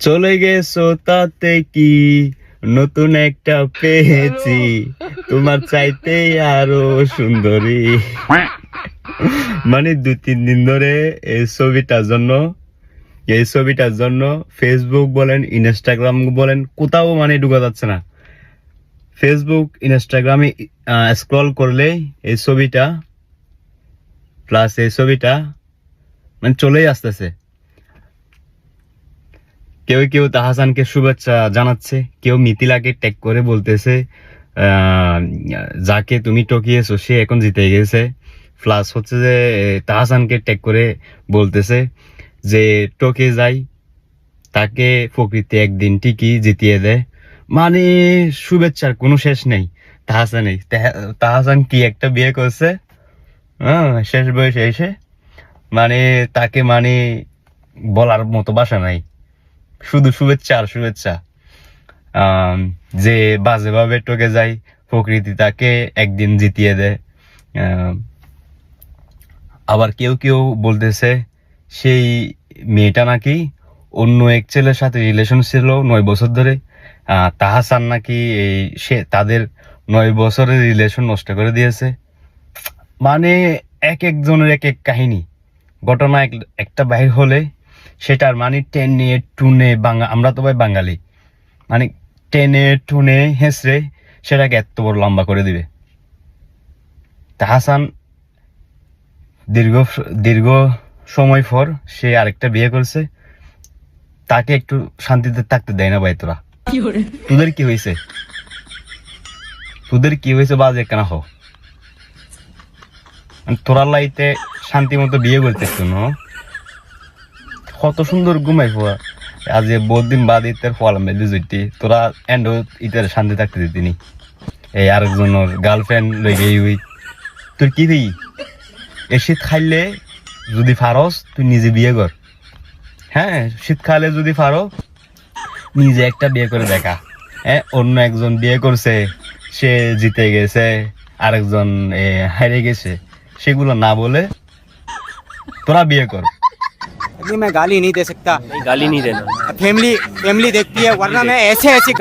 চলে গেছো তাতে কি, নতুন একটা পেয়েছি, তোমার চাইতে আরো সুন্দরী। মানে 2-3 দিন ধরে এই ছবিটার জন্য ফেসবুক বলেন ইনস্টাগ্রাম বলেন কোথাও মানে ঢুকা যাচ্ছে না। ফেসবুক ইনস্টাগ্রামে স্ক্রল করলেই এই ছবিটা প্লাস এই ছবিটা মানে চলেই আসতেছে। কেউ কেউ তাহসানকে শুভেচ্ছা জানাচ্ছে, কেউ মিথিলাকে ট্যাগ করে বলতেছে যাকে তুমি টকিয়েছো সে এখন জিতে গেছে। প্লাস হচ্ছে যে তাহসানকে ট্যাগ করে বলতেছে যে টকে যাই তাকে প্রকৃতি একদিন ঠিকই জিতিয়ে দেয়। মানে শুভেচ্ছার কোনো শেষ নেই। তাহসান কি একটা বিয়ে করছে, হ্যাঁ, শেষ বয়সে এসে মানে তাকে মানে বলার মতো ভাষা নাই, শুধু শুভেচ্ছা আর শুভেচ্ছা। যে বাজেভাবে টকে যায় প্রকৃতি তাকে একদিন জিতিয়ে দেয়। আবার কেউ কেউ বলতেছে সেই মেয়েটা নাকি অন্য এক ছেলের সাথে রিলেশন ছিল 9 বছর ধরে। তাহাসান নাকি সে তাদের 9 বছরের রিলেশন নষ্ট করে দিয়েছে। মানে এক একজনের এক এক কাহিনী, ঘটনা একটা বাহির হলে সেটার মানে টেনে টুনে আমরা তো ভাই বাঙালি, মানে টেনে টুনে হেসড়ে সেটাকে এত বড় লম্বা করে দিবে। তাহসান দীর্ঘ দীর্ঘ সময় পর সে আরেকটা বিয়ে করছে, তাকে একটু শান্তিতে থাকতে দেয় না ভাই। তোদের কি হয়েছে, বাজে কেন হো, তোরা লাইতে শান্তি মতো বিয়ে করতে কত সুন্দর ঘুমাই পড়া। আজ বহুত দিন বাদ ইতের ফল মেলি জুটি তোরা এন্ড ইতের শান্তি থাকতে দিতিনি। এই আরেকজনের গার্লফ্রেন্ড লইগে উই তোর কি দিই এ শীত খাইলে যদি ফারস তুই নিজে বিয়ে কর। হ্যাঁ, শীত খাইলে যদি ফারো নিজে একটা বিয়ে করে দেখা। হ্যাঁ, অন্য একজন বিয়ে করছে, সে জিতে গেছে, আরেকজন হারিয়ে গেছে, সেগুলো না বলে তোরা বিয়ে কর। मैं गाली नहीं दे सकता, गाली नहीं देना। फैमिली फैमिली देखती है, वरना मैं ऐसे ऐसी